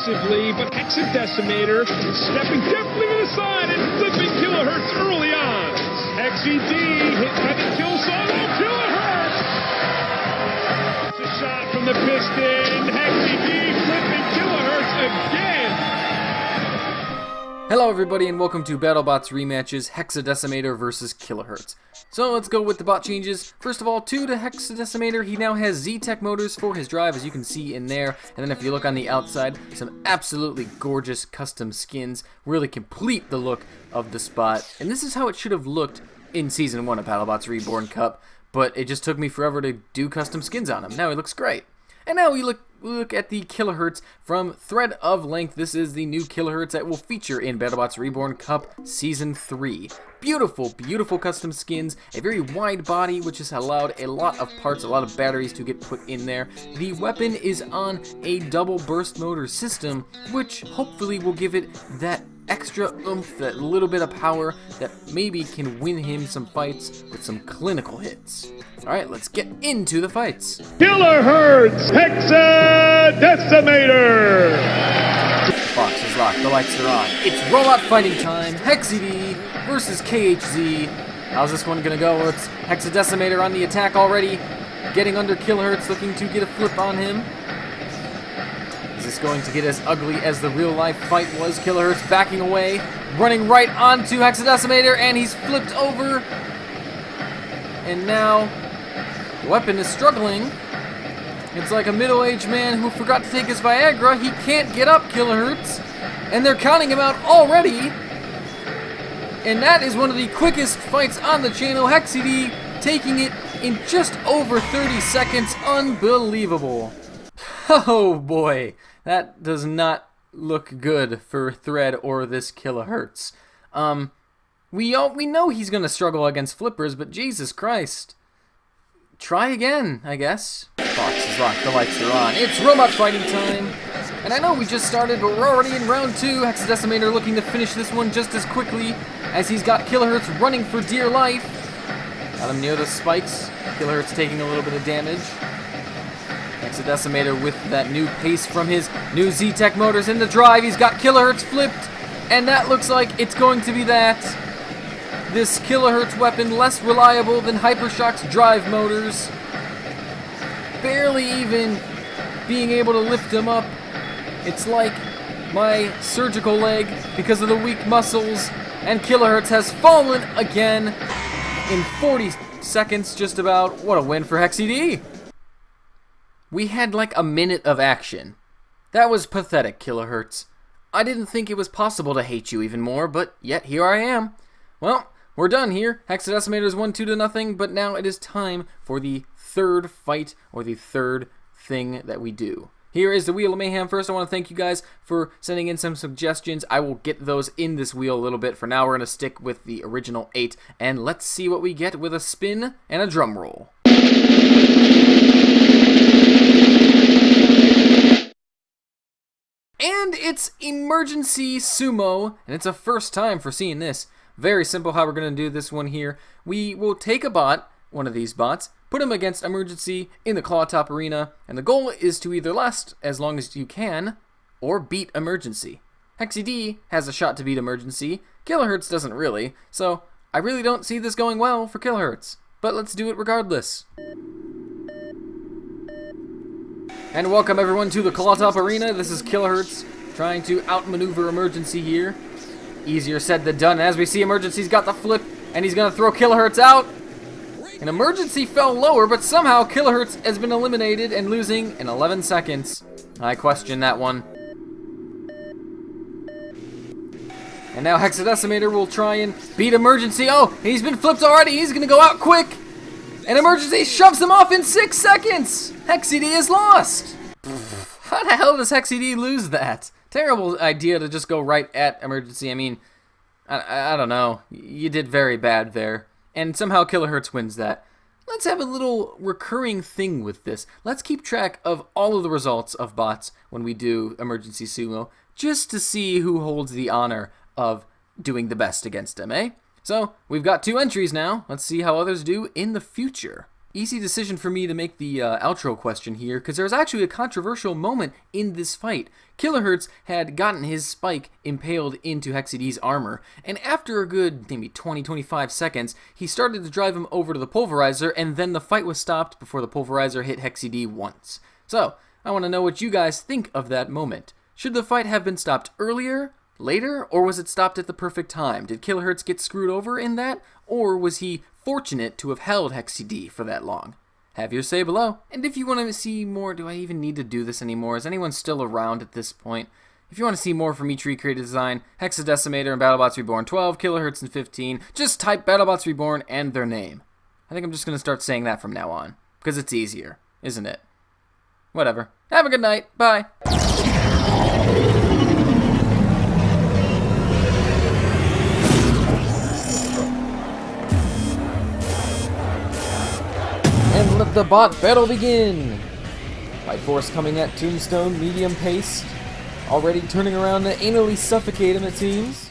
defensively, but Hexadecimator stepping deftly to the side and flipping Killerhurtz early on. HexyD hit by the Coleslaw. Oh, Killerhurtz! It's a shot from the piston. HexyD flipping Killerhurtz again. Hello everybody and welcome to BattleBots Rematches, Hexadecimator versus Killerhurtz. So let's go with the bot changes. First of all, to the Hexadecimator, he now has Z-Tech motors for his drive, as you can see in there. And then if you look on the outside, some absolutely gorgeous custom skins really complete the look of the spot. And this is how it should have looked in Season 1 of BattleBots Reborn Cup, but it just took me forever to do custom skins on him. Now he looks great. And now we look at the Killerhurtz from Thread of Length. This is the new Killerhurtz that will feature in BattleBots Reborn Cup Season 3. Beautiful, beautiful custom skins, a very wide body which has allowed a lot of parts, a lot of batteries to get put in there. The weapon is on a double burst motor system, which hopefully will give it that extra oomph, that little bit of power that maybe can win him some fights with some clinical hits. Alright, let's get into the fights. Killerhurtz Hexadecimator! Box is locked, the lights are on. It's robot fighting time. HexyD versus KHZ. How's this one gonna go? It's Hexadecimator on the attack already, getting under Killerhurtz, looking to get a flip on him. Is this going to get as ugly as the real life fight was? Killerhurtz backing away, running right onto Hexadecimator, and he's flipped over. And now the weapon is struggling. It's like a middle-aged man who forgot to take his Viagra. He can't get up, Killerhurtz. And they're counting him out already. And that is one of the quickest fights on the channel. HexyD taking it in just over 30 seconds. Unbelievable. Oh boy, that does not look good for Thread or this Killerhurtz. We know he's going to struggle against flippers, but Jesus Christ. Try again, I guess. Box is locked, the lights are on. It's robot fighting time. And I know we just started, but we're already in round 2. Hexadecimator looking to finish this one just as quickly as he's got Killerhurtz running for dear life. Got him near the spikes. Killerhurtz taking a little bit of damage. Hexadecimator with that new pace from his new Z-Tech motors in the drive. He's got Killerhurtz flipped, and that looks like it's going to be that. This Killerhurtz weapon less reliable than Hypershock's drive motors. Barely even being able to lift him up. It's like my surgical leg because of the weak muscles, and Killerhurtz has fallen again in 40 seconds just about. What a win for HexyD. We had like a minute of action. That was pathetic, Killerhurtz. I didn't think it was possible to hate you even more, but yet here I am. Well, we're done here. Hexadecimator's won 2-0, but now it is time for the third fight, or the third thing that we do. Here is the Wheel of Mayhem. First, I want to thank you guys for sending in some suggestions. I will get those in this wheel a little bit. For now, we're going to stick with the original 8, and let's see what we get with a spin and a drum roll. And it's Emergency Sumo, and it's a first time for seeing this. Very simple how we're going to do this one here. We will take a bot, one of these bots, put him against Emergency in the Claw Top Arena, and the goal is to either last as long as you can, or beat Emergency. HexyD has a shot to beat Emergency. Killerhurtz doesn't really, so I really don't see this going well for Killerhurtz. But let's do it regardless. And welcome everyone to the Claw Top Arena. This is Killerhurtz trying to outmaneuver Emergency here. Easier said than done. As we see, Emergency's got the flip, and he's going to throw Killerhurtz out. And Emergency fell lower, but somehow Killerhurtz has been eliminated and losing in 11 seconds. I question that one. And now Hexadecimator will try and beat Emergency. Oh, he's been flipped already. He's going to go out quick. And Emergency shoves him off in 6 seconds. HexyD is lost. How the hell does HexyD lose that? Terrible idea to just go right at Emergency. I mean, I don't know. You did very bad there. And somehow Killerhurtz wins that. Let's have a little recurring thing with this. Let's keep track of all of the results of bots when we do Emergency Sumo, just to see who holds the honor of doing the best against them, eh? So, we've got 2 entries now. Let's see how others do in the future. Easy decision for me to make the outro question here, because there was actually a controversial moment in this fight. Killerhurtz had gotten his spike impaled into HexyD's armor, and after a good maybe 20-25 seconds, he started to drive him over to the pulverizer, and then the fight was stopped before the pulverizer hit HexyD once. So, I want to know what you guys think of that moment. Should the fight have been stopped earlier, later, or was it stopped at the perfect time? Did Killerhurtz get screwed over in that, or was he fortunate to have held HexyD for that long? Have your say below. And if you want to see more, do I even need to do this anymore? Is anyone still around at this point? If you want to see more from each recreated design, Hexadecimator and BattleBots Reborn 12, Killerhurtz in 15, just type BattleBots Reborn and their name. I think I'm just going to start saying that from now on, because it's easier, isn't it? Whatever. Have a good night. Bye. And let the bot battle begin! Light Force coming at Tombstone, medium paced. Already turning around to anally suffocate him, it seems.